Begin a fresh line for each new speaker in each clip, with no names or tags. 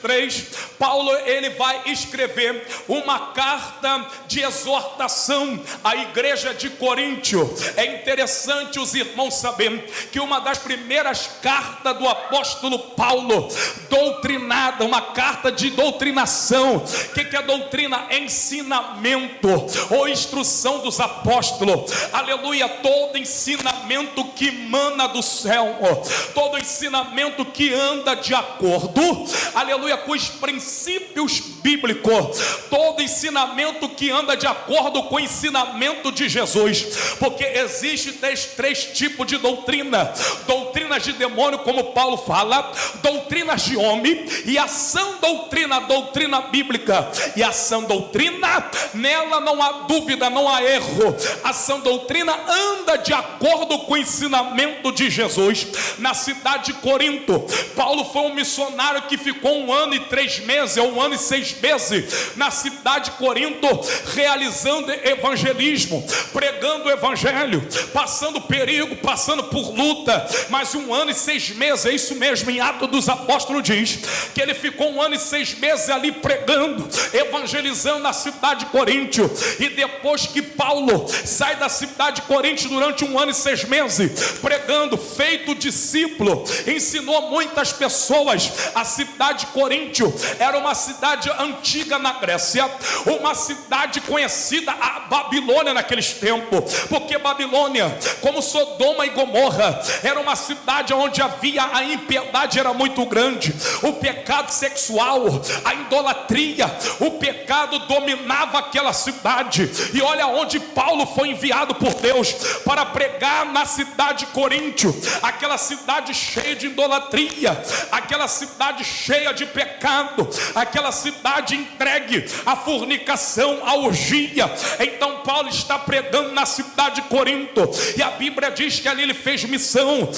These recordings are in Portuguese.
3, Paulo ele vai escrever uma carta de exortação à igreja de Coríntio. É interessante os irmãos saberem que uma das primeiras cartas do apóstolo Paulo, doutrinada, uma carta de doutrinação. O que é doutrina? Ensinamento ou instrução dos apóstolos. Aleluia, todo ensinamento que mana do céu, todo ensinamento que anda de acordo, aleluia, com os princípios bíblicos, todo ensinamento que anda de acordo com o ensinamento de Jesus, porque existe três tipos de doutrina: doutrinas de demônio, como Paulo fala, doutrinas de homem, e a sã doutrina, a doutrina bíblica. E a sã doutrina, nela não há dúvida, não há erro. A sã doutrina anda de acordo com o ensinamento de Jesus. Na cidade de Corinto, Paulo foi um missionário que ficou 1 ano e 3 meses, ou 1 ano e 6 meses, na cidade de Corinto, realizando evangelismo, pregando o evangelho, passando perigo, passando por luta. Mas 1 ano e 6 meses, é isso mesmo, em Atos dos Apóstolos diz que ele ficou 1 ano e 6 meses ali pregando, evangelizando na cidade de Coríntio. E depois que Paulo sai da cidade de Coríntio durante 1 ano e 6 meses, pregando, feito discípulo, ensinou muitas pessoas. A cidade de Coríntio era uma cidade antiga na Grécia, uma cidade conhecida, a Babilônia naqueles tempos, porque Babilônia, como Sodoma e Gomorra, era uma cidade onde havia a impiedade, era muito grande, o pecado sexual, a idolatria, o pecado dominava aquela cidade. E olha onde Paulo foi enviado por Deus para pregar, na cidade de Coríntio, aquela cidade cheia de idolatria, aquela cidade cheia de pecado, aquela cidade entregue à fornicação, à orgia. Então Paulo está pregando na cidade de Corinto, e a Bíblia diz que ali ele fez missão,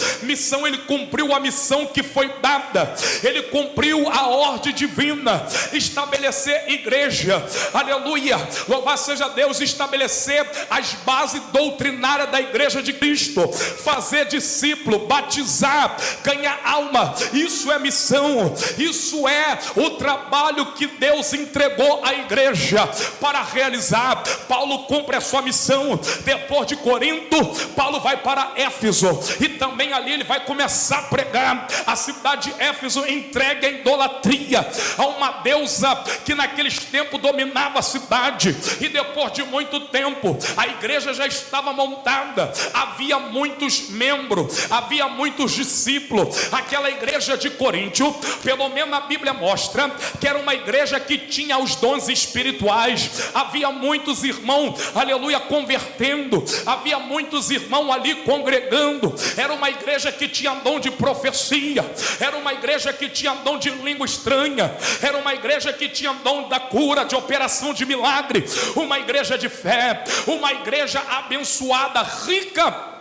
ele cumpriu a missão que foi dada, ele cumpriu a ordem divina, estabelecer igreja, aleluia, louvado seja Deus, estabelecer as bases doutrinárias da igreja de Cristo, fazer discípulo, batizar, ganhar alma. Isso é missão, isso é o trabalho que Deus entregou à igreja para realizar. Paulo cumpre a sua missão. Depois de Corinto, Paulo vai para Éfeso, e também ali ele vai começar a pregar. A cidade de Éfeso entregue à idolatria, a uma deusa que naqueles tempos dominava a cidade. E depois de muito tempo, a igreja já estava montada, havia muitos membros, havia muitos discípulos. Aquela igreja de Coríntio, pelo menos a Bíblia mostra que era uma igreja que tinha os dons espirituais. Havia muitos irmãos, aleluia, convertendo, havia muitos irmãos ali congregando. Era uma igreja que tinha dom de profecia, era uma igreja que tinha dom de língua estranha, era uma igreja que tinha dom da cura, de operação de milagre, uma igreja de fé, uma igreja abençoada, rica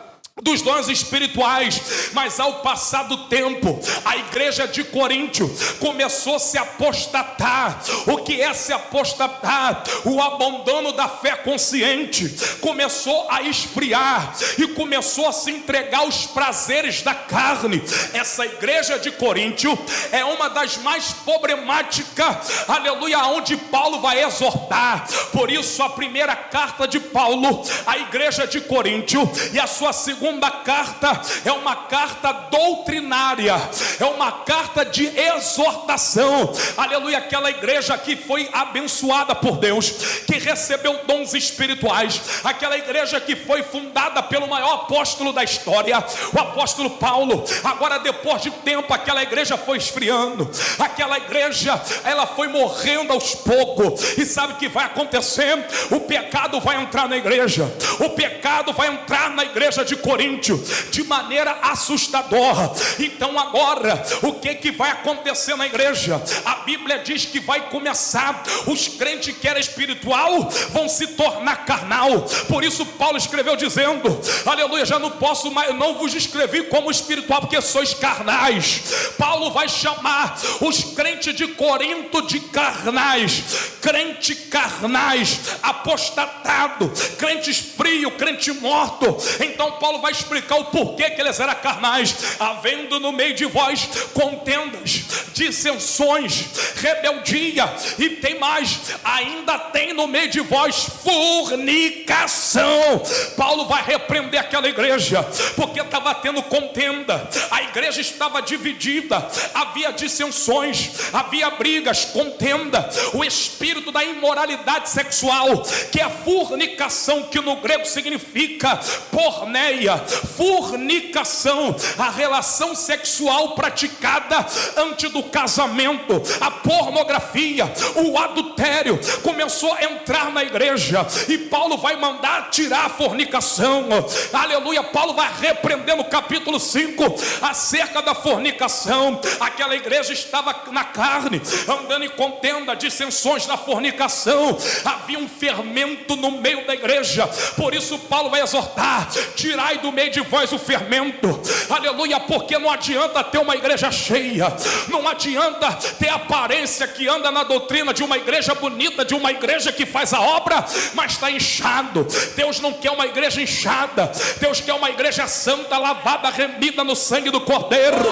dos dons espirituais. Mas ao passar do tempo, a igreja de Coríntio começou a se apostatar. O que é se apostatar? O abandono da fé consciente começou a esfriar e começou a se entregar aos prazeres da carne. Essa igreja de Coríntio é uma das mais problemáticas, aleluia, onde Paulo vai exortar. Por isso a primeira carta de Paulo à igreja de Coríntio, e a sua segunda carta é uma carta doutrinária, é uma carta de exortação. Aleluia, aquela igreja que foi abençoada por Deus, que recebeu dons espirituais, aquela igreja que foi fundada pelo maior apóstolo da história, o apóstolo Paulo. Agora, depois de tempo, aquela igreja foi esfriando, aquela igreja, ela foi morrendo aos poucos. E sabe o que vai acontecer? O pecado vai entrar na igreja, o pecado vai entrar na igreja de Coríntio de maneira assustadora. Então agora, o que vai acontecer na igreja? A Bíblia diz que vai começar, os crentes que eram espiritual vão se tornar carnal. Por isso Paulo escreveu dizendo, aleluia, já não posso mais, não vos escrevi como espiritual, porque sois carnais. Paulo vai chamar os crentes de Corinto de carnais, crente carnais, apostatado, crentes frio, crente morto. Então Paulo vai explicar o porquê que eles eram carnais. Havendo no meio de vós contendas, dissensões, rebeldia, e tem mais, ainda tem no meio de vós fornicação. Paulo vai repreender aquela igreja, porque estava tendo contenda, a igreja estava dividida, havia dissensões, havia brigas, contenda, o espírito da imoralidade sexual, que é a fornicação, que no grego significa porneia, fornicação, a relação sexual praticada antes do casamento, a pornografia, o adultério, começou a entrar na igreja, e Paulo vai mandar tirar a fornicação, aleluia. Paulo vai repreender no capítulo 5 acerca da fornicação. Aquela igreja estava na carne, andando em contenda, dissensões, na fornicação, havia um fermento no meio da igreja. Por isso Paulo vai exortar: tirai do meio de vós o fermento, aleluia, porque não adianta ter uma igreja cheia, não adianta ter a aparência que anda na doutrina de uma igreja bonita, de uma igreja que faz a obra, mas está inchado. Deus não quer uma igreja inchada, Deus quer uma igreja santa, lavada, remida no sangue do Cordeiro.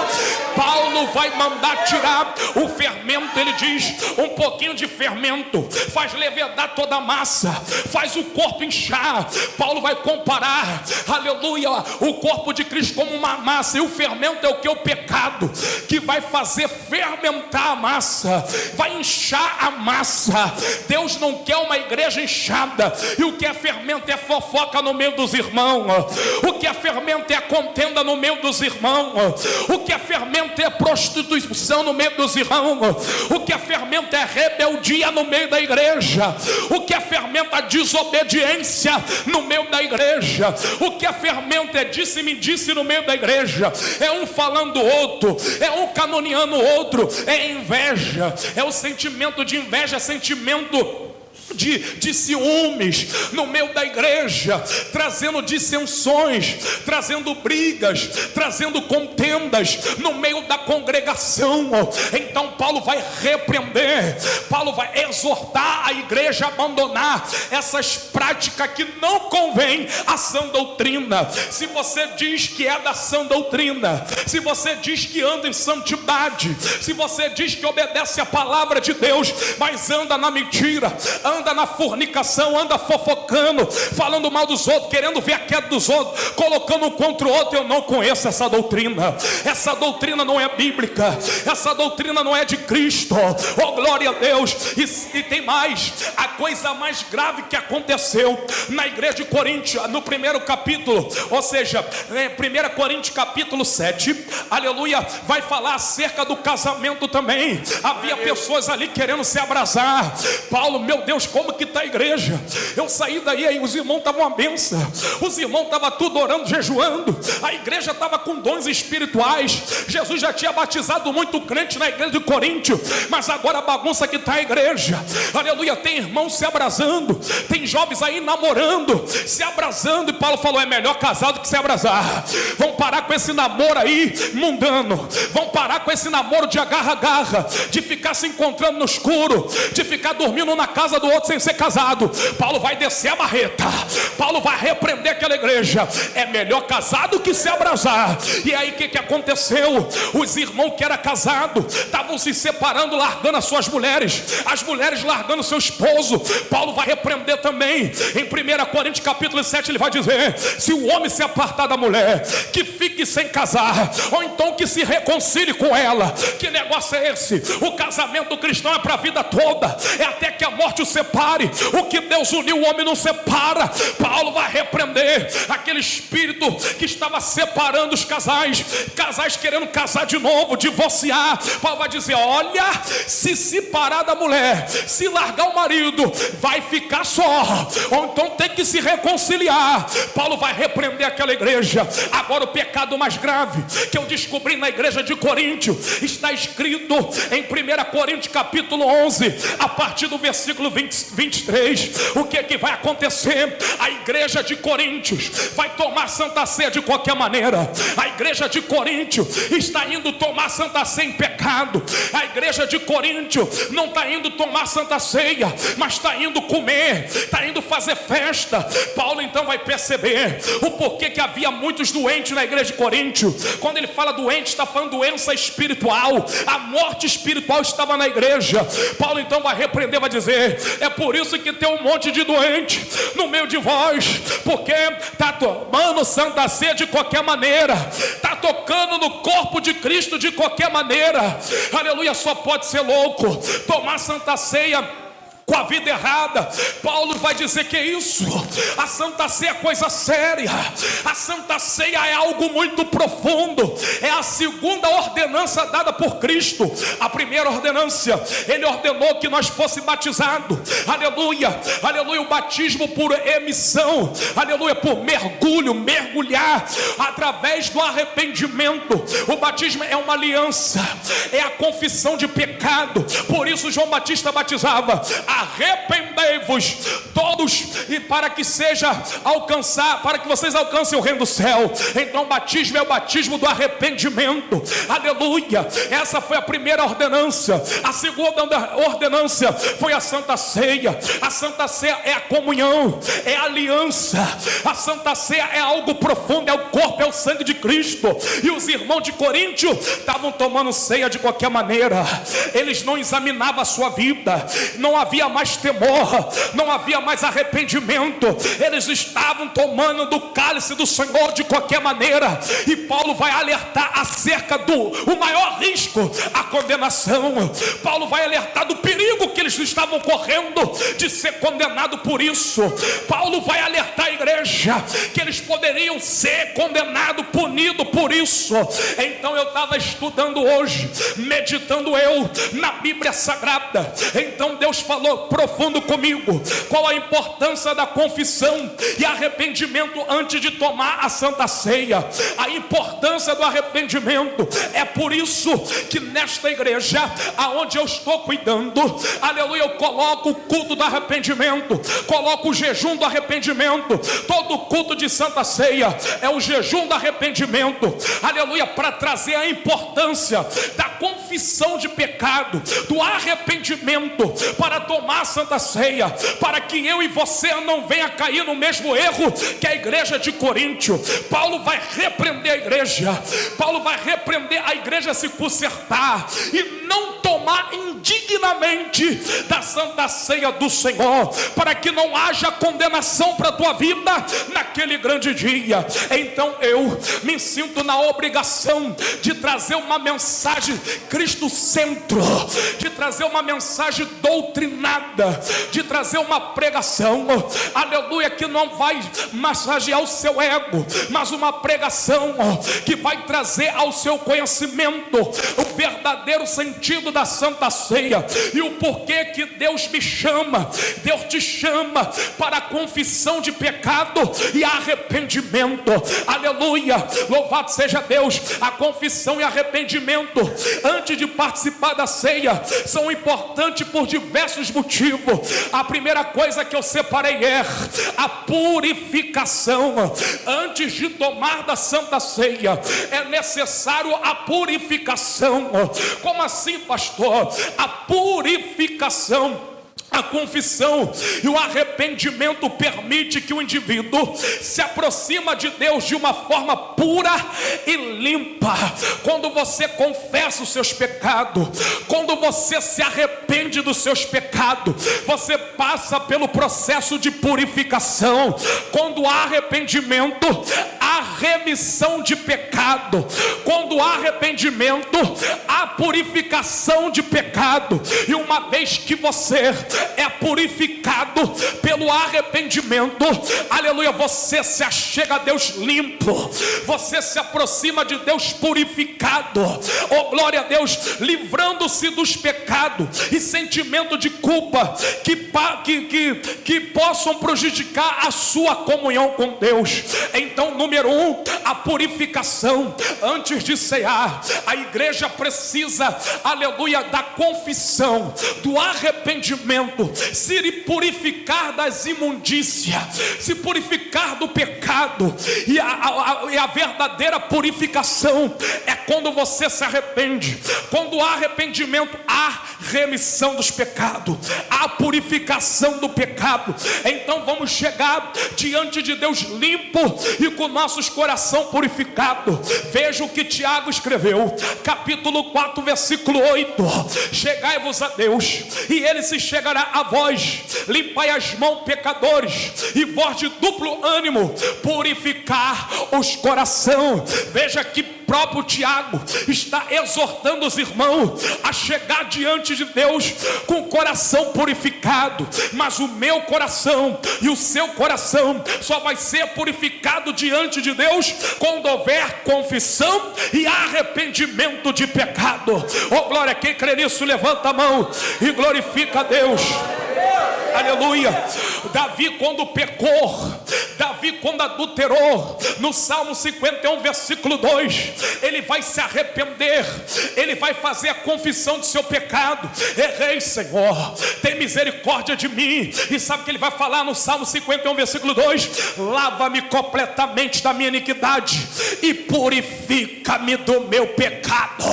Paulo vai mandar tirar o fermento. Ele diz: um pouquinho de fermento faz levedar toda a massa, faz o corpo inchar. Paulo vai comparar, aleluia, o corpo de Cristo como uma massa, e o fermento é o que? O pecado, que vai fazer fermentar a massa, vai inchar a massa. Deus não quer uma igreja inchada, e o que é fermento é fofoca no meio dos irmãos, o que é fermento é contenda no meio dos irmãos, o que é fermento é prostituição no meio dos irmãos, o que é fermento é rebeldia no meio da igreja, o que é fermento é desobediência no meio da igreja, o que é fermento é disse-me-disse no meio da igreja, é um falando o outro, é um caluniando o outro, é inveja, é o sentimento de inveja, é sentimento de ciúmes no meio da igreja, trazendo dissensões, trazendo brigas, trazendo contendas no meio da congregação. Então Paulo vai repreender, Paulo vai exortar a igreja a abandonar essas práticas que não convém à sã doutrina. Se você diz que é da sã doutrina, se você diz que anda em santidade, se você diz que obedece a palavra de Deus, mas anda na mentira, anda na fornicação, anda fofocando, falando mal dos outros, querendo ver a queda dos outros, colocando um contra o outro, eu não conheço essa doutrina. Essa doutrina não é bíblica, essa doutrina não é de Cristo. Oh, glória a Deus. E tem mais, a coisa mais grave que aconteceu na igreja de Corinto, no primeiro capítulo, ou seja, 1 Coríntios capítulo 7, aleluia, vai falar acerca do casamento também. Havia pessoas ali querendo se abrasar. Paulo, meu Deus, como que está a igreja? Eu saí daí, aí os irmãos estavam uma benção, os irmãos estavam tudo orando, jejuando, a igreja estava com dons espirituais. Jesus já tinha batizado muito crente na igreja de Corinto, mas agora a bagunça que está a igreja, aleluia, tem irmãos se abrasando, tem jovens aí namorando, se abrasando, e Paulo falou: é melhor casar do que se abrasar. Vamos parar com esse namoro aí mundano, vamos parar com esse namoro de agarra-agarra, de ficar se encontrando no escuro, de ficar dormindo na casa do outro sem ser casado. Paulo vai descer a marreta, Paulo vai repreender aquela igreja: é melhor casar do que se abrasar. E aí o que aconteceu? Os irmãos que eram casados estavam se separando, largando as suas mulheres, as mulheres largando seu esposo. Paulo vai repreender também. Em 1 Coríntios capítulo 7 ele vai dizer: se o homem se apartar da mulher, que fique sem casar, ou então que se reconcilie com ela. Que negócio é esse? O casamento cristão é para a vida toda, é até que a morte o separe. O que Deus uniu, o homem não separa. Paulo vai repreender aquele espírito que estava separando os casais, casais querendo casar de novo, divorciar. Paulo vai dizer: olha, se separar da mulher, se largar o marido, vai ficar só, ou então tem que se reconciliar. Paulo vai repreender aquela igreja. Agora o pecado mais grave que eu descobri na igreja de Coríntio está escrito em 1 Coríntios capítulo 11, a partir do versículo 20. 23, o que vai acontecer? A igreja de Coríntios vai tomar Santa Ceia de qualquer maneira. A igreja de Coríntios está indo tomar Santa Ceia em pecado. A igreja de Coríntios não está indo tomar Santa Ceia, mas está indo comer, está indo fazer festa. Paulo então vai perceber o porquê que havia muitos doentes na igreja de Coríntios. Quando ele fala doente, está falando doença espiritual. A morte espiritual estava na igreja. Paulo então vai repreender, vai dizer: é por isso que tem um monte de doente no meio de vós, porque está tomando Santa Ceia de qualquer maneira, está tocando no corpo de Cristo de qualquer maneira. Aleluia, só pode ser louco tomar Santa Ceia com a vida errada. Paulo vai dizer que é isso. A Santa Ceia é coisa séria. A Santa Ceia é algo muito profundo. É a segunda ordenança dada por Cristo. A primeira ordenança, ele ordenou que nós fosse batizados. Aleluia, aleluia, o batismo por emissão. Aleluia, por mergulho, mergulhar através do arrependimento. O batismo é uma aliança, é a confissão de pecado. Por isso João Batista batizava: arrependei-vos todos, e para que vocês alcancem o reino do céu. Então o batismo é o batismo do arrependimento. Aleluia, essa foi a primeira ordenança. A segunda ordenança foi a Santa Ceia. A Santa Ceia é a comunhão, é a aliança. A Santa Ceia é algo profundo, é o corpo, é o sangue de Cristo. E os irmãos de Coríntio estavam tomando ceia de qualquer maneira. Eles não examinavam a sua vida, não havia mais temor, não havia mais arrependimento. Eles estavam tomando do cálice do Senhor de qualquer maneira. E Paulo vai alertar acerca do maior risco, a condenação. Paulo vai alertar do perigo que eles estavam correndo de ser condenado por isso. Paulo vai alertar a igreja que eles poderiam ser condenados, punidos por isso. Então eu estava estudando hoje, meditando na Bíblia Sagrada. Então Deus falou profundo comigo qual a importância da confissão e arrependimento antes de tomar a Santa Ceia. A importância do arrependimento. É por isso que nesta igreja aonde eu estou cuidando, aleluia, eu coloco o culto do arrependimento, coloco o jejum do arrependimento. Todo culto de Santa Ceia é o jejum do arrependimento, aleluia, para trazer a importância da confissão de pecado, do arrependimento, para tomar a Santa Ceia, para que eu e você não venha cair no mesmo erro que a igreja de Coríntio. Paulo vai repreender a igreja. Paulo vai repreender a igreja a se consertar e não tomar indignamente da Santa Ceia do Senhor, para que não haja condenação para a tua vida naquele grande dia. Então eu me sinto na obrigação de trazer uma mensagem Cristo centro, de trazer uma mensagem doutrinada, de trazer uma pregação, aleluia, que não vai massagear o seu ego, mas uma pregação que vai trazer ao seu conhecimento o verdadeiro sentido da Santa Ceia e o porquê que Deus me chama. Deus te chama para a confissão de pecado e arrependimento. Aleluia, louvado seja Deus. A confissão e arrependimento antes de participar da ceia são importantes por diversos motivos. A primeira coisa que eu separei é a purificação. Antes de tomar da Santa Ceia é necessário a purificação. Como assim, pastor? A purificação, a confissão e o arrependimento permite que o indivíduo se aproxima de Deus de uma forma pura e limpa. Quando você confessa os seus pecados, quando você se arrepende dos seus pecados, você passa pelo processo de purificação. Quando há arrependimento, há remissão de pecado. Quando há arrependimento, há purificação de pecado. E uma vez que você é purificado pelo arrependimento, aleluia, você se achega a Deus limpo, você se aproxima de Deus purificado, oh glória a Deus, livrando-se dos pecados e sentimento de culpa que possam prejudicar a sua comunhão com Deus. Então, número 1, a purificação. Antes de cear, a igreja precisa, aleluia, da confissão, do arrependimento, se purificar das imundícias, se purificar do pecado. E a verdadeira purificação é quando você se arrepende. Quando há arrependimento, há remissão dos pecados, há purificação do pecado. Então vamos chegar diante de Deus limpo e com nossos coração purificado. Veja o que Tiago escreveu, capítulo 4, versículo 8: chegai-vos a Deus, e ele se chegará a vós. Limpai as mãos, pecadores, e vós de duplo ânimo, purificar os coração. Veja que próprio Tiago está exortando os irmãos a chegar diante de Deus com o coração purificado. Mas o meu coração e o seu coração só vai ser purificado diante de Deus quando houver confissão e arrependimento de pecado. Oh glória, quem crê nisso levanta a mão e glorifica a Deus. Aleluia. Davi, quando pecou, Davi, quando adulterou, no Salmo 51, versículo 2, ele vai se arrepender, ele vai fazer a confissão de seu pecado. Errei, Senhor, tem misericórdia de mim. E sabe o que ele vai falar no Salmo 51, versículo 2? Lava-me completamente da minha iniquidade e purifica-me do meu pecado.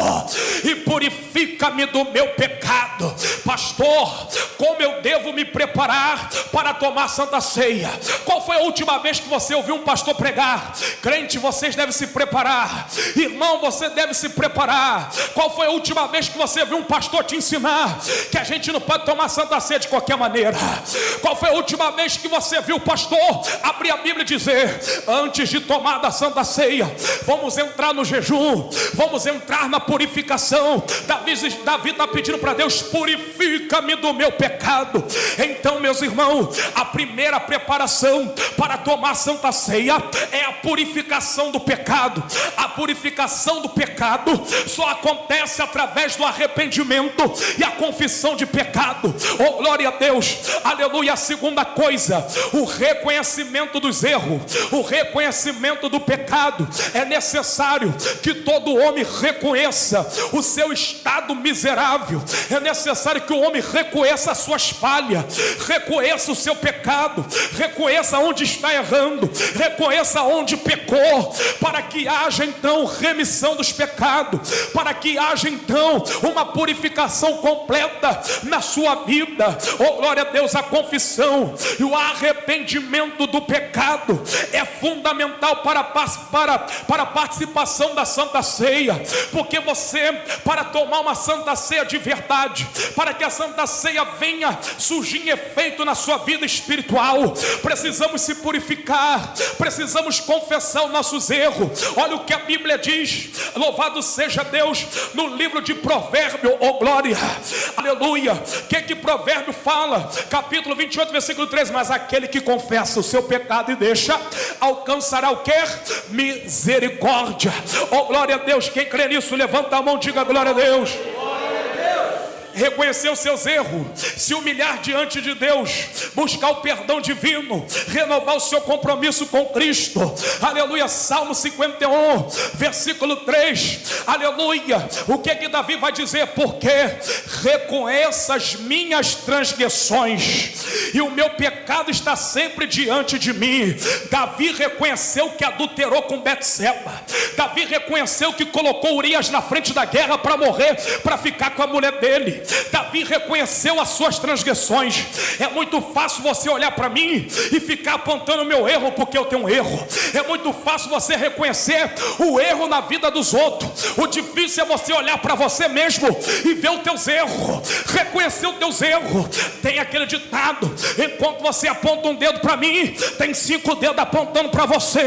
E purifica-me do meu pecado. Pastor, como eu devo me preparar para tomar a Santa Ceia? Qual foi a última vez que você ouviu um pastor pregar? Crente, vocês devem se preparar. Irmão, você deve se preparar. Qual foi a última vez que você viu um pastor te ensinar que a gente não pode tomar Santa Ceia de qualquer maneira? Qual foi a última vez que você viu o pastor abrir a Bíblia e dizer: antes de tomar da Santa Ceia, vamos entrar no jejum, vamos entrar na purificação? Davi está pedindo para Deus: purifica-me do meu pecado. Então, meus irmãos, a primeira preparação para tomar Santa Ceia é a purificação do pecado. A purificação do pecado só acontece através do arrependimento e a confissão de pecado. Oh glória a Deus, aleluia. A segunda coisa, o reconhecimento dos erros, o reconhecimento do pecado. É necessário que todo homem reconheça o seu estado miserável. É necessário que o homem reconheça as suas falhas, reconheça o seu pecado, reconheça onde está errando, reconheça onde pecou, para que haja então remissão dos pecados, para que haja então uma purificação completa na sua vida. Oh glória a Deus, a confissão e o arrependimento do pecado é fundamental para a participação da Santa Ceia, porque você, para tomar uma Santa Ceia de verdade, para que a Santa Ceia venha surgir em efeito na sua vida espiritual, precisamos se purificar, precisamos confessar os nossos erros. Olha o que a Bíblia diz, louvado seja Deus, no livro de Provérbios, oh glória, aleluia. O que Provérbio fala? Capítulo 28, versículo 3: mas aquele que confessa o seu pecado e deixa, alcançará o que? Misericórdia. Oh glória a Deus, quem crê nisso levanta a mão, diga glória a Deus. Reconhecer os seus erros, se humilhar diante de Deus, buscar o perdão divino, renovar o seu compromisso com Cristo. Aleluia. Salmo 51, versículo 3, aleluia. O que Davi vai dizer? Porque reconheça as minhas transgressões e o meu pecado está sempre diante de mim. Davi reconheceu que adulterou com Betseba. Davi reconheceu que colocou Urias na frente da guerra para morrer, para ficar com a mulher dele. Davi reconheceu as suas transgressões. É muito fácil você olhar para mim e ficar apontando o meu erro porque eu tenho um erro. É muito fácil você reconhecer o erro na vida dos outros. O difícil é você olhar para você mesmo e ver os teus erros, reconhecer os teus erros. Tem aquele ditado: enquanto você aponta um dedo para mim, tem 5 dedos apontando para você.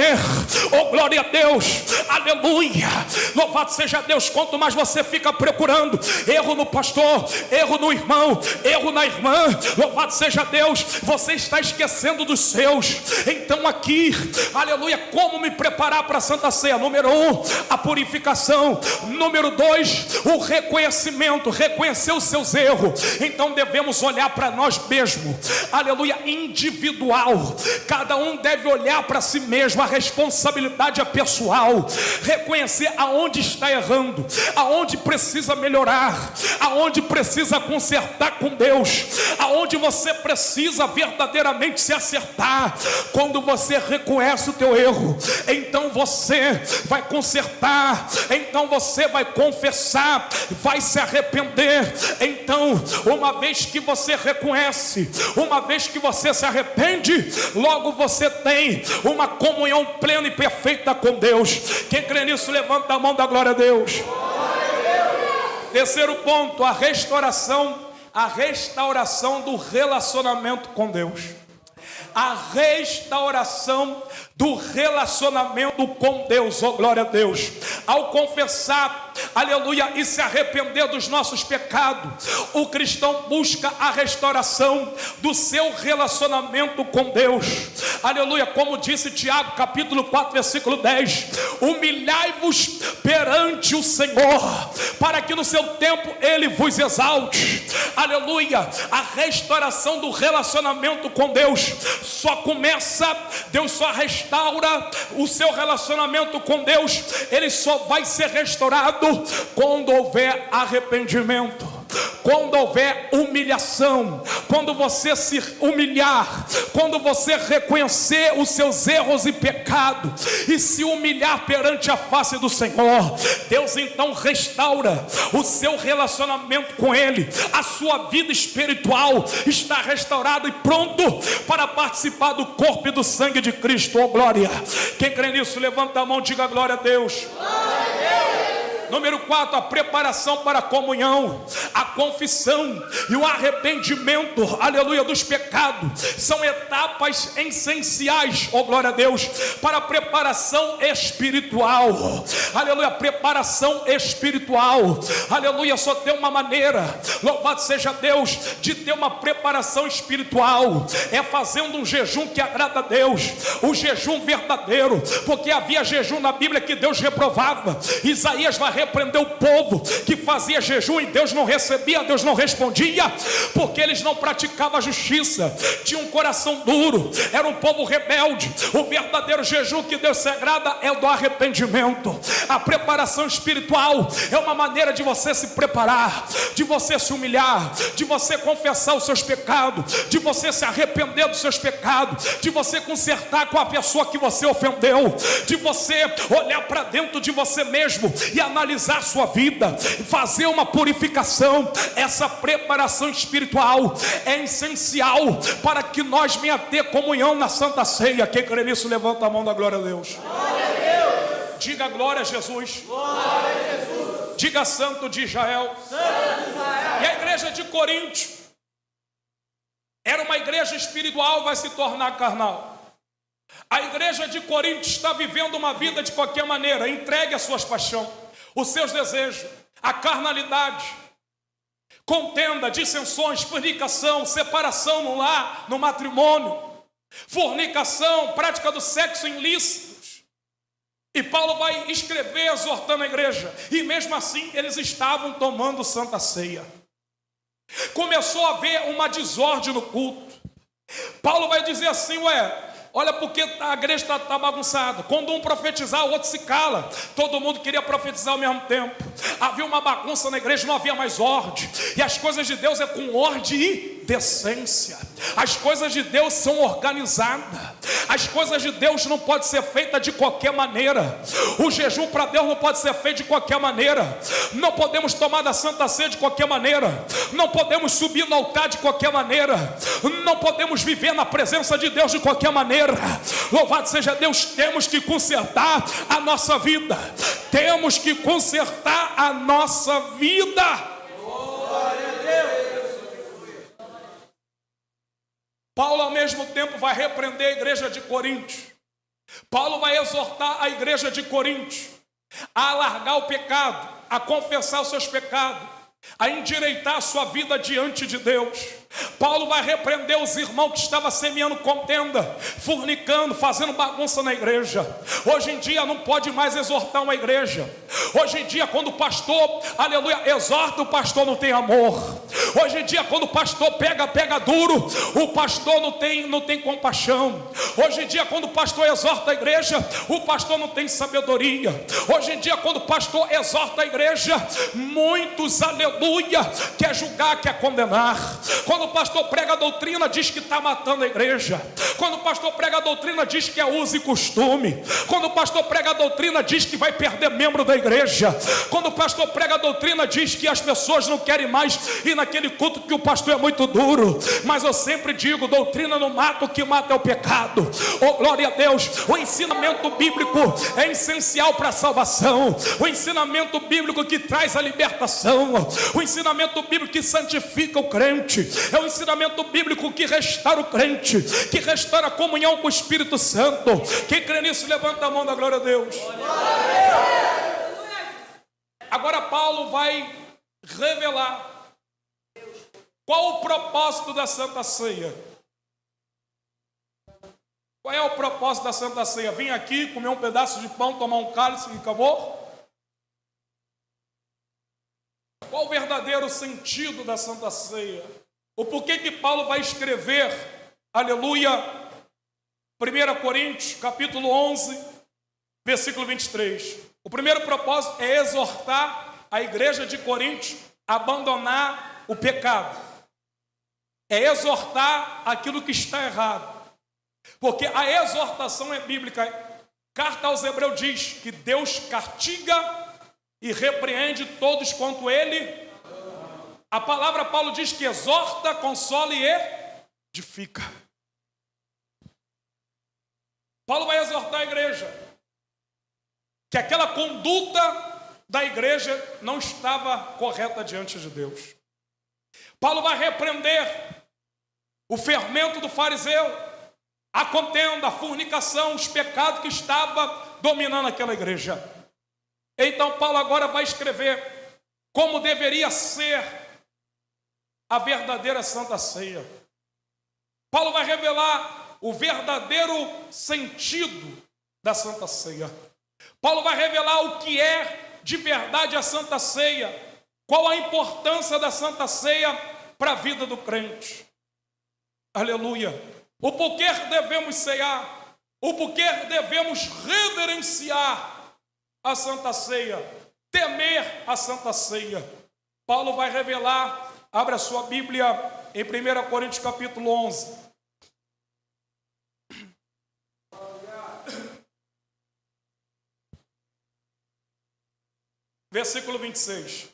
Oh glória a Deus, aleluia, louvado seja Deus. Quanto mais você fica procurando erro no pastor, erro no irmão, erro na irmã. Louvado seja Deus, você está esquecendo dos seus. Então aqui, aleluia, como me preparar para a Santa Ceia? Número 1, a purificação. Número 2, o reconhecimento, reconhecer os seus erros. Então devemos olhar para nós mesmos, aleluia, individual. Cada um deve olhar para si mesmo, a responsabilidade é pessoal. Reconhecer aonde está errando, aonde precisa melhorar, aonde precisa consertar com Deus, aonde você precisa verdadeiramente se acertar. Quando você reconhece o teu erro, então você vai consertar, então você vai confessar, vai se arrepender. Então, uma vez que você reconhece, uma vez que você se arrepende, logo você tem uma comunhão plena e perfeita com Deus. Quem crê nisso, levanta a mão, da glória a Deus. Terceiro ponto, a restauração do relacionamento com Deus. A restauração do relacionamento com Deus, oh glória a Deus. Ao confessar, aleluia, e se arrepender dos nossos pecados, o cristão busca a restauração do seu relacionamento com Deus. Aleluia, como disse Tiago, capítulo 4, versículo 10: humilhai-vos perante o Senhor, para que no seu tempo Ele vos exalte. Aleluia, a restauração do relacionamento com Deus só começa, Deus só restaura o seu relacionamento com Deus, ele só vai ser restaurado quando houver arrependimento, quando houver humilhação. Quando você se humilhar, quando você reconhecer os seus erros e pecados e se humilhar perante a face do Senhor, Deus então restaura o seu relacionamento com Ele. A sua vida espiritual está restaurada e pronto para participar do corpo e do sangue de Cristo. Oh glória! Quem crê nisso, levanta a mão, diga glória a Deus. Número 4, a preparação para a comunhão, a confissão e o arrependimento, aleluia, dos pecados, são etapas essenciais, oh glória a Deus, para a preparação espiritual. Aleluia, preparação espiritual, aleluia, só tem uma maneira, louvado seja Deus, de ter uma preparação espiritual, é fazendo um jejum que agrada a Deus, o jejum verdadeiro, porque havia jejum na Bíblia que Deus reprovava. Isaías vai repreender o povo que fazia jejum e Deus não recebia, Deus não respondia, porque eles não praticavam a justiça, tinham um coração duro, era um povo rebelde. O verdadeiro jejum que Deus se agrada é o do arrependimento. A preparação espiritual é uma maneira de você se preparar, de você se humilhar, de você confessar os seus pecados, de você se arrepender dos seus pecados, de você consertar com a pessoa que você ofendeu, de você olhar para dentro de você mesmo e analisar a sua vida, fazer uma purificação. Essa preparação espiritual é essencial para que nós venha ter comunhão na Santa Ceia. Quem crê nisso, levanta a mão, da glória a Deus. Glória a Deus. Diga glória a Jesus. Glória a Jesus. Diga Santo de Israel. Santo de Israel. E a igreja de Corinto era uma igreja espiritual, vai se tornar carnal. A igreja de Corinto está vivendo uma vida de qualquer maneira, entregue às suas paixões, os seus desejos, a carnalidade, contenda, dissensões, fornicação, separação no lar, no matrimônio, fornicação, prática do sexo ilícitos. E Paulo vai escrever exortando a igreja, e mesmo assim eles estavam tomando Santa Ceia. Começou a haver uma desordem no culto. Paulo vai dizer assim: olha porque a igreja está bagunçada. Quando um profetizar, o outro se cala. Todo mundo queria profetizar ao mesmo tempo. Havia uma bagunça na igreja, não havia mais ordem. E as coisas de Deus é com ordem e decência. As coisas de Deus são organizadas. As coisas de Deus não podem ser feitas de qualquer maneira. O jejum para Deus não pode ser feito de qualquer maneira. Não podemos tomar da Santa Ceia de qualquer maneira. Não podemos subir no altar de qualquer maneira. Não podemos viver na presença de Deus de qualquer maneira. Louvado seja Deus, temos que consertar a nossa vida. Temos que consertar a nossa vida. Glória a Deus. Paulo ao mesmo tempo vai repreender a igreja de Corinto. Paulo vai exortar a igreja de Corinto a alargar o pecado, a confessar os seus pecados, a endireitar a sua vida diante de Deus. Paulo vai repreender os irmãos que estavam semeando contenda, fornicando, fazendo bagunça na igreja. Hoje em dia não pode mais exortar uma igreja. Hoje em dia, quando o pastor, aleluia, exorta, o pastor não tem amor. Hoje em dia, quando o pastor pega duro, o pastor não tem compaixão. Hoje em dia, quando o pastor exorta a igreja, o pastor não tem sabedoria. Hoje em dia, quando o pastor exorta a igreja, muitos, aleluia, quer julgar, quer condenar. Quando o pastor prega a doutrina, diz que está matando a igreja. Quando o pastor prega a doutrina, diz que é uso e costume. Quando o pastor prega a doutrina, diz que vai perder membro da igreja. Quando o pastor prega a doutrina, diz que as pessoas não querem mais ir naquele culto, que o pastor é muito duro. Mas eu sempre digo, doutrina não mata, o que mata é o pecado. Oh, glória a Deus. O ensinamento bíblico é essencial para a salvação. O ensinamento bíblico que traz a libertação. O ensinamento bíblico que santifica o crente. É o ensinamento bíblico que restaura o crente, que restaura a comunhão com o Espírito Santo. Quem crê nisso, levanta a mão da glória a Deus. Agora Paulo vai revelar qual o propósito da Santa Ceia. Qual é o propósito da Santa Ceia? Vim aqui comer um pedaço de pão, tomar um cálice e acabou? Qual o verdadeiro sentido da Santa Ceia? O porquê que Paulo vai escrever, aleluia, 1 Coríntios, capítulo 11, versículo 23. O primeiro propósito é exortar a igreja de Corinto a abandonar o pecado. É exortar aquilo que está errado. Porque a exortação é bíblica. Carta aos Hebreus diz que Deus castiga e repreende todos quanto ele. A palavra Paulo diz que exorta, consola e edifica. Paulo vai exortar a igreja que aquela conduta da igreja não estava correta diante de Deus. Paulo vai repreender o fermento do fariseu, a contenda, a fornicação, os pecados que estavam dominando aquela igreja. Então Paulo agora vai escrever como deveria ser a verdadeira Santa Ceia. Paulo vai revelar o verdadeiro sentido da Santa Ceia. Paulo vai revelar o que é de verdade a Santa Ceia, qual a importância da Santa Ceia para a vida do crente. Aleluia. O porquê devemos ceiar, o porquê devemos reverenciar a Santa Ceia, temer a Santa Ceia. Paulo vai revelar, abra sua Bíblia em 1 Coríntios capítulo 11. Versículo 26.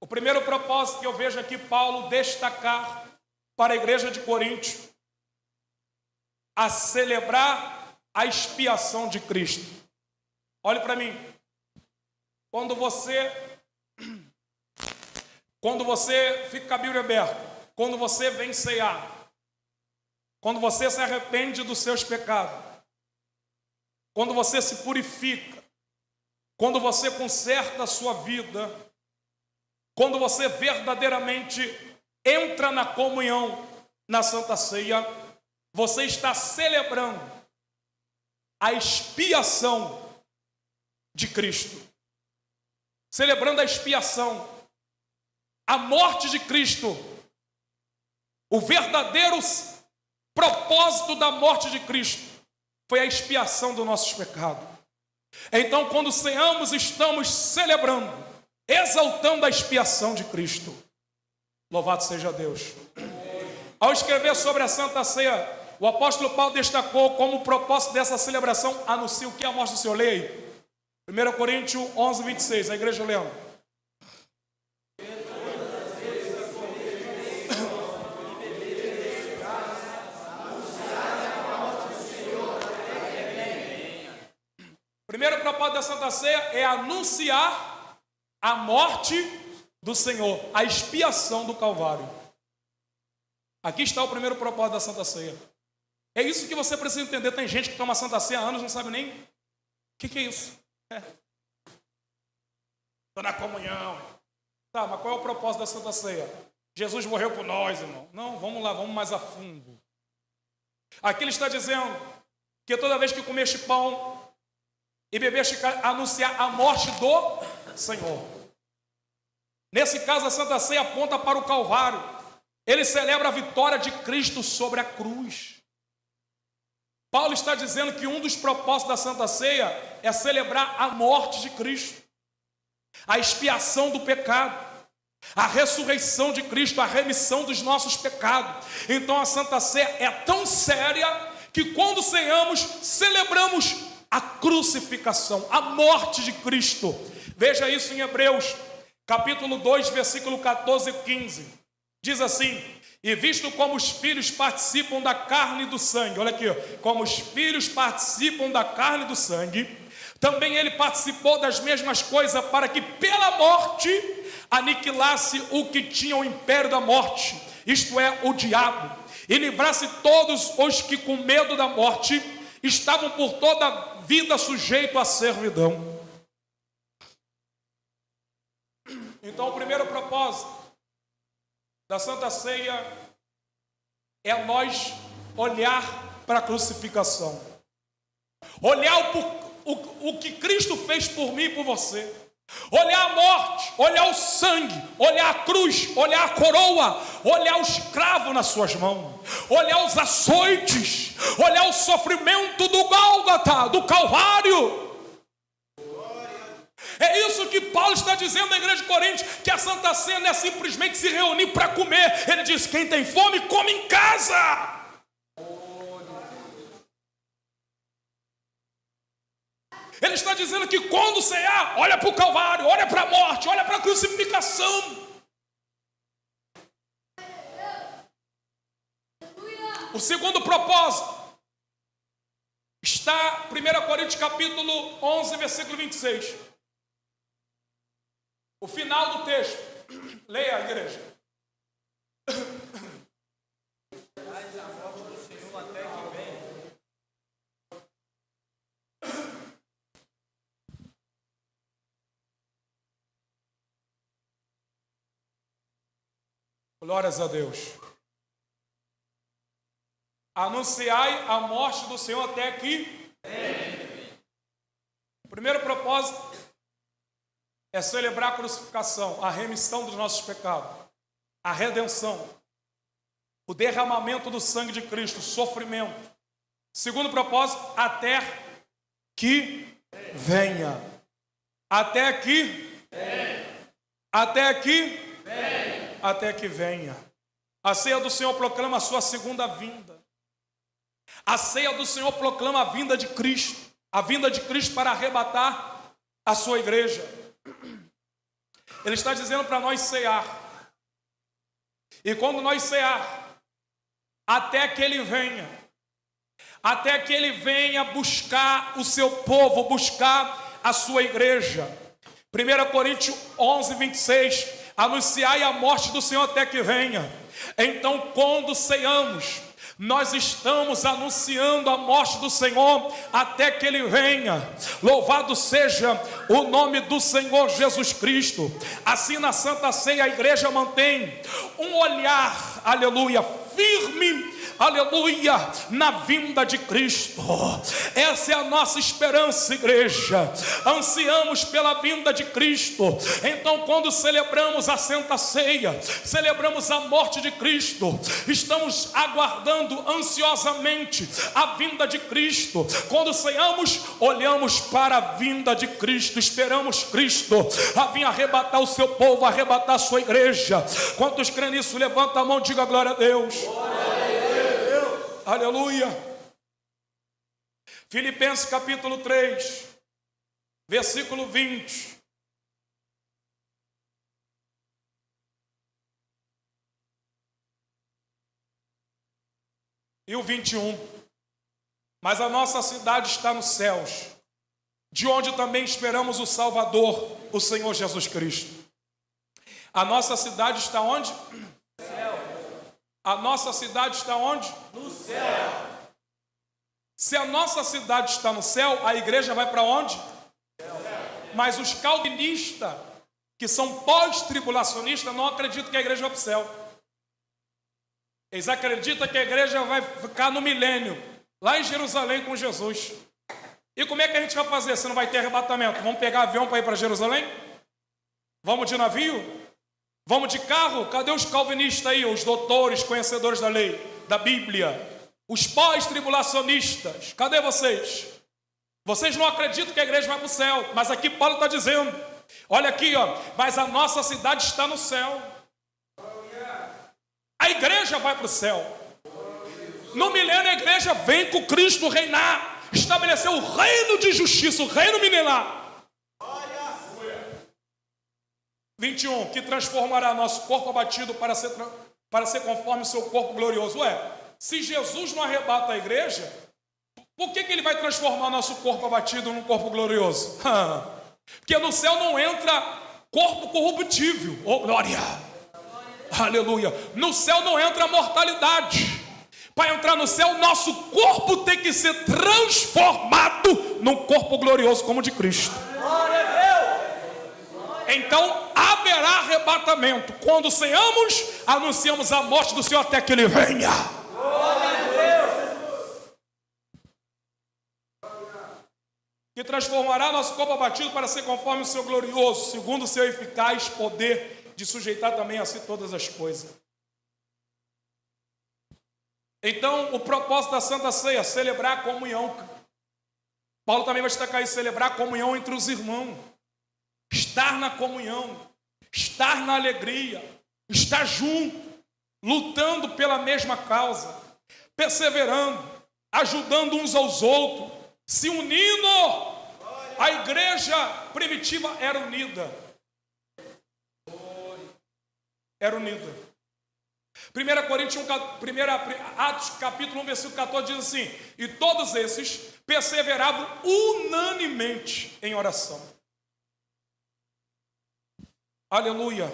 O primeiro propósito que eu vejo aqui Paulo destacar para a igreja de Corinto, a celebrar a expiação de Cristo. Olhe para mim. Quando você fica com a Bíblia aberta, quando você vem ceiar, quando você se arrepende dos seus pecados, quando você se purifica, quando você conserta a sua vida, quando você verdadeiramente entra na comunhão, na Santa Ceia, você está celebrando a expiação de Cristo. Celebrando a expiação, a morte de Cristo. O verdadeiro propósito da morte de Cristo foi a expiação dos nossos pecados. Então, quando ceiamos, estamos celebrando, exaltando a expiação de Cristo. Louvado seja Deus. Ao escrever sobre a Santa Ceia, o apóstolo Paulo destacou como propósito dessa celebração, anuncia o que é a morte do Senhor. Leia aí. 1 Coríntios 11, 26, a igreja lendo. Primeiro propósito da Santa Ceia é anunciar a morte do Senhor, a expiação do Calvário. Aqui está o primeiro propósito da Santa Ceia. É isso que você precisa entender. Tem gente que toma Santa Ceia há anos e não sabe nem o que é isso. estou na comunhão. Tá, mas qual é o propósito da Santa Ceia? Jesus morreu por nós, irmão. Não, vamos lá, vamos mais a fundo. Aqui ele está dizendo que toda vez que comeste pão e bebeste, anunciar a morte do Senhor. Nesse caso, a Santa Ceia aponta para o Calvário. Ele celebra a vitória de Cristo sobre a cruz. Paulo está dizendo que um dos propósitos da Santa Ceia é celebrar a morte de Cristo, a expiação do pecado, a ressurreição de Cristo, a remissão dos nossos pecados. Então a Santa Ceia é tão séria que quando ceiamos, celebramos a crucificação, a morte de Cristo. Veja isso em Hebreus, capítulo 2, versículo 14 e 15. Diz assim: e visto como os filhos participam da carne e do sangue, olha aqui, como os filhos participam da carne e do sangue, também ele participou das mesmas coisas, para que pela morte aniquilasse o que tinha o império da morte, isto é, o diabo, e livrasse todos os que com medo da morte estavam por toda a vida sujeitos à servidão. Então o primeiro propósito da Santa Ceia é nós olhar para a crucificação, olhar o que Cristo fez por mim e por você, olhar a morte, olhar o sangue, olhar a cruz, olhar a coroa, olhar o escravo nas suas mãos, olhar os açoites, olhar o sofrimento do Gólgota, do Calvário. É isso que Paulo está dizendo na igreja de Corinto, que a Santa Ceia não é simplesmente se reunir para comer. Ele diz: quem tem fome, come em casa. Ele está dizendo que quando cear, olha para o Calvário, olha para a morte, olha para a crucificação. O segundo propósito está em 1 Coríntios capítulo 11, versículo 26. O final do texto. Leia a igreja. Glórias a Deus. Anunciai a morte do Senhor até que o primeiro propósito é celebrar a crucificação, a remissão dos nossos pecados, a redenção, o derramamento do sangue de Cristo, o sofrimento. Segundo propósito, até que venha. Até que venha. A ceia do Senhor proclama a sua segunda vinda. A ceia do Senhor proclama a vinda de Cristo, a vinda de Cristo para arrebatar a sua igreja. Ele está dizendo para nós cear. E quando nós cear, até que Ele venha, até que Ele venha buscar o seu povo, buscar a sua igreja. 1 Coríntios 11, 26, anunciai a morte do Senhor até que venha. Então, quando ceamos, nós estamos anunciando a morte do Senhor até que Ele venha. Louvado seja o nome do Senhor Jesus Cristo. Assim, na Santa Ceia, a igreja mantém um olhar, aleluia, firme, aleluia, na vinda de Cristo. Essa é a nossa esperança, igreja. Ansiamos pela vinda de Cristo. Então, quando celebramos a Santa Ceia, celebramos a morte de Cristo, estamos aguardando ansiosamente a vinda de Cristo. Quando ceamos, olhamos para a vinda de Cristo, esperamos Cristo a vir arrebatar o seu povo, arrebatar a sua igreja. Quantos creem nisso? Levanta a mão e diga glória a Deus. Aleluia. Filipenses capítulo 3, versículo 20. E o 21. Mas a nossa cidade está nos céus, de onde também esperamos o Salvador, o Senhor Jesus Cristo. A nossa cidade está onde? A nossa cidade está onde? No céu. Se a nossa cidade está no céu, a igreja vai para onde? Mas os calvinistas que são pós-tribulacionistas, não acreditam que a igreja vai para o céu. Eles acreditam que a igreja vai ficar no milênio, lá em Jerusalém com Jesus. E como é que a gente vai fazer se não vai ter arrebatamento? Vamos pegar avião para ir para Jerusalém? Vamos de navio? Vamos de carro? Cadê os calvinistas aí, os doutores, conhecedores da lei, da Bíblia? Os pós-tribulacionistas, cadê vocês? Vocês não acreditam que a igreja vai para o céu, mas aqui Paulo está dizendo, olha aqui, ó, mas a nossa cidade está no céu. A igreja vai para o céu. No milênio a igreja vem com Cristo reinar, estabelecer o reino de justiça, o reino milenar. 21, que transformará nosso corpo abatido para ser conforme o seu corpo glorioso. Ué, se Jesus não arrebata a igreja, por que ele vai transformar nosso corpo abatido num corpo glorioso? Porque no céu não entra corpo corruptível. Oh, glória! Aleluia! No céu não entra a mortalidade. Para entrar no céu, nosso corpo tem que ser transformado num corpo glorioso como o de Cristo. Então haverá arrebatamento. Quando ceiamos, anunciamos a morte do Senhor até que Ele venha. Que transformará nosso corpo abatido para ser conforme o seu glorioso, segundo o seu eficaz poder de sujeitar também a si todas as coisas. Então, o propósito da Santa Ceia, celebrar a comunhão. Paulo também vai destacar isso, celebrar a comunhão entre os irmãos. Estar na comunhão, estar na alegria, estar junto, lutando pela mesma causa, perseverando, ajudando uns aos outros, se unindo. A igreja primitiva era unida. Era unida. 1 Coríntios 1, Atos capítulo 1, versículo 14 diz assim: e todos esses perseveravam unanimemente em oração. Aleluia.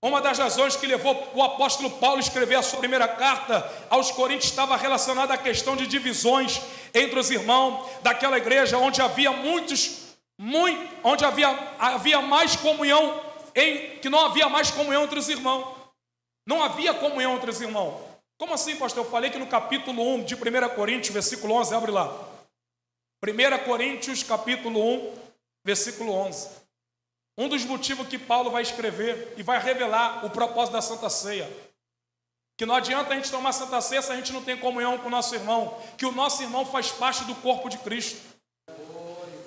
Uma das razões que levou o apóstolo Paulo a escrever a sua primeira carta aos Coríntios estava relacionada à questão de divisões entre os irmãos daquela igreja, onde havia onde havia mais comunhão, que não havia mais comunhão entre os irmãos. Não havia comunhão entre os irmãos. Como assim, pastor? Eu falei que no capítulo 1 de 1 Coríntios, versículo 11, abre lá. 1 Coríntios, capítulo 1, versículo 11. Um dos motivos que Paulo vai escrever e vai revelar o propósito da Santa Ceia. Que não adianta a gente tomar Santa Ceia se a gente não tem comunhão com o nosso irmão. Que o nosso irmão faz parte do corpo de Cristo.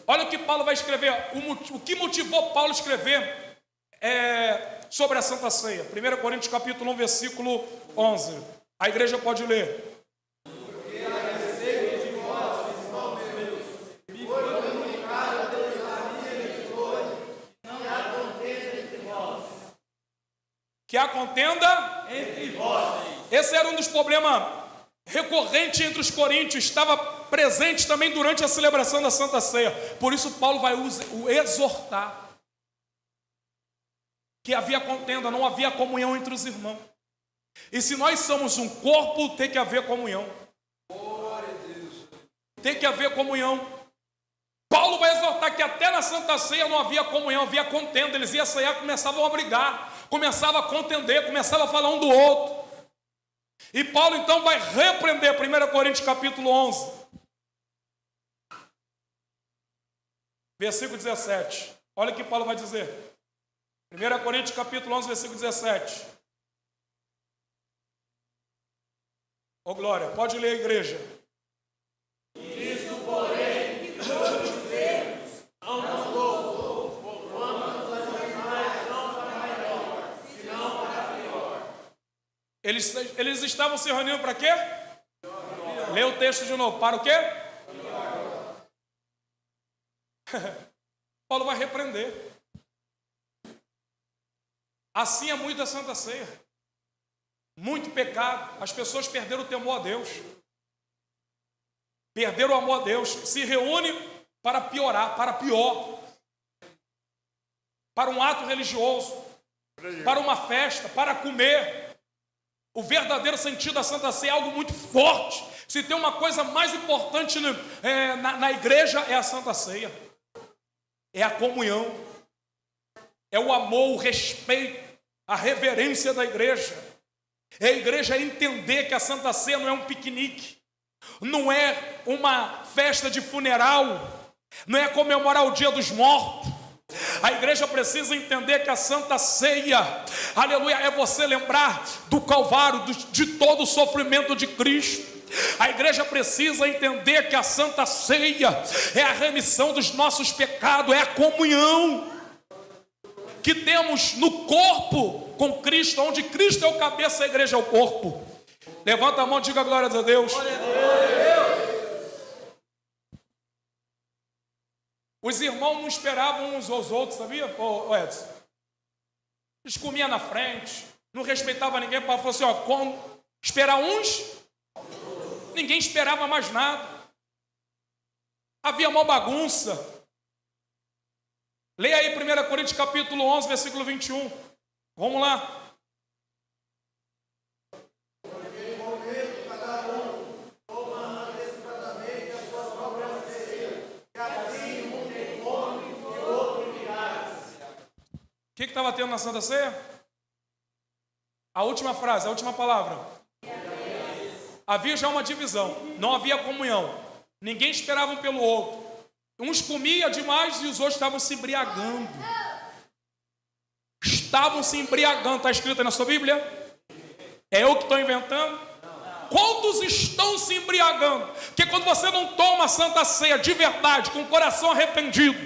Olha o que Paulo vai escrever. O que motivou Paulo a escrever sobre a Santa Ceia. 1 Coríntios capítulo 1, versículo 11. A igreja pode ler. Que há contenda entre vós. Esse era um dos problemas recorrentes entre os coríntios. Estava presente também durante a celebração da Santa Ceia. Por isso Paulo vai o exortar. Que havia contenda, não havia comunhão entre os irmãos. E se nós somos um corpo, tem que haver comunhão. Tem que haver comunhão. Paulo vai exortar que até na Santa Ceia não havia comunhão, havia contenda. Eles iam ceiar, começavam a brigar, começavam a contender, começavam a falar um do outro. E Paulo então vai repreender, 1 Coríntios capítulo 11, versículo 17. Olha o que Paulo vai dizer. 1 Coríntios capítulo 11, versículo 17. Ô glória, pode ler, igreja.
Isto, porém, que todos dizemos, não louvou, quando as animais não para maior, senão para pior.
Eles estavam se reunindo para quê? Lê o texto de novo. Para o quê? Paulo vai repreender. Assim é muito a Santa Ceia. Muito pecado. As pessoas perderam o temor a Deus. Perderam o amor a Deus. Se reúnem para piorar, para pior. Para um ato religioso. Para uma festa, para comer. O verdadeiro sentido da Santa Ceia é algo muito forte. Se tem uma coisa mais importante na igreja, é a Santa Ceia. É a comunhão. é o amor, o respeito, a reverência da igreja. É a igreja entender que a Santa Ceia não é um piquenique, não é uma festa de funeral, não é comemorar o dia dos mortos. A igreja precisa entender que a Santa Ceia, aleluia, é você lembrar do Calvário, de todo o sofrimento de Cristo. A igreja precisa entender que a Santa Ceia é a remissão dos nossos pecados, é a comunhão que temos no corpo com Cristo, onde Cristo é o cabeça, a igreja é o corpo. Levanta a mão e diga glória a Deus. Glória a Deus. Os irmãos não esperavam uns aos outros, sabia, Edson? Eles comiam na frente, não respeitavam ninguém. Paulo falou assim, ó, como esperar uns, ninguém esperava mais nada. Havia uma bagunça. Leia aí 1 Coríntios capítulo 11, versículo 21. Vamos lá. O que estava tendo na Santa Ceia? A última frase, a última palavra. Havia já uma divisão, não havia comunhão. Ninguém esperava um pelo outro. Uns comiam demais e os outros estavam se embriagando. Estavam se embriagando. Está escrito aí na sua Bíblia? É eu que estou inventando? Quantos estão se embriagando? Porque quando você não toma a Santa Ceia de verdade, com o coração arrependido,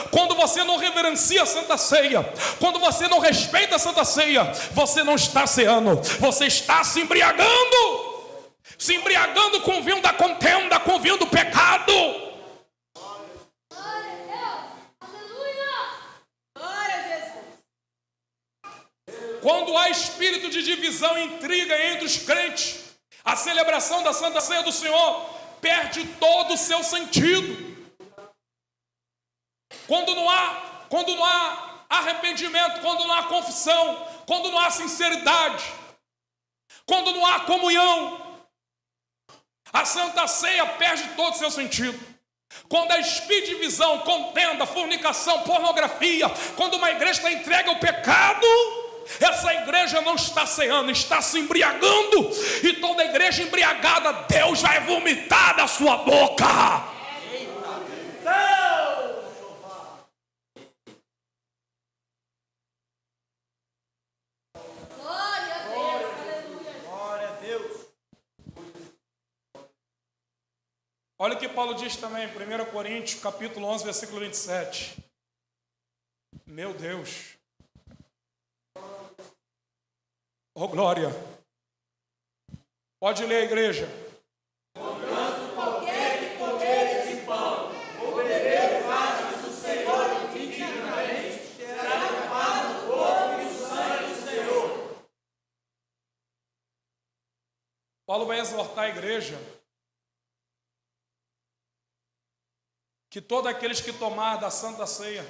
quando você não reverencia a Santa Ceia, quando você não respeita a Santa Ceia, você não está ceando, você está se embriagando. Se embriagando com o vinho da contenda, com o vinho do pecado. Quando há espírito de divisão e intriga entre os crentes, a celebração da Santa Ceia do Senhor perde todo o seu sentido. Quando não há arrependimento, quando não há confissão, quando não há sinceridade, quando não há comunhão, a Santa Ceia perde todo o seu sentido. Quando há espírito de divisão, contenda, fornicação, pornografia, quando uma igreja está entregue ao pecado, essa igreja não está ceando, está se embriagando. E toda igreja embriagada, Deus vai vomitar da sua boca.
Glória a Deus.
Olha o que Paulo diz também, 1 Coríntios, capítulo 11, versículo 27. Meu Deus. Oh, glória. Pode ler, igreja.
Portanto, qualquer que comer esse pão, ou beber o cálice do Senhor indignamente, será culpado do corpo e do sangue do Senhor.
Paulo vai exortar a igreja que todos aqueles que tomar da Santa Ceia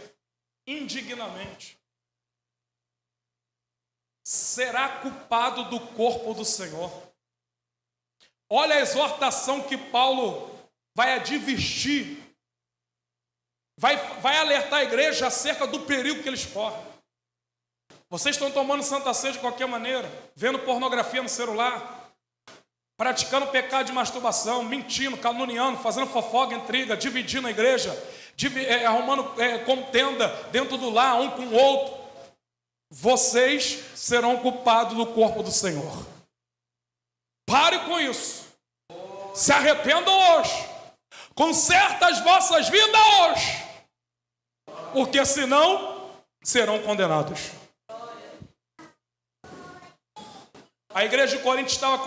indignamente será culpado do corpo do Senhor. Olha a exortação que Paulo vai advertir, vai alertar a igreja acerca do perigo que eles correm. Vocês estão tomando Santa Ceia de qualquer maneira, vendo pornografia no celular, praticando pecado de masturbação, mentindo, caluniando, fazendo fofoca, intriga, dividindo a igreja, arrumando contenda dentro do lar, um com o outro. Vocês serão culpados do corpo do Senhor. Pare com isso. Se arrependam hoje. Conserta as vossas vidas hoje. Porque senão serão condenados. A igreja de Corinto estava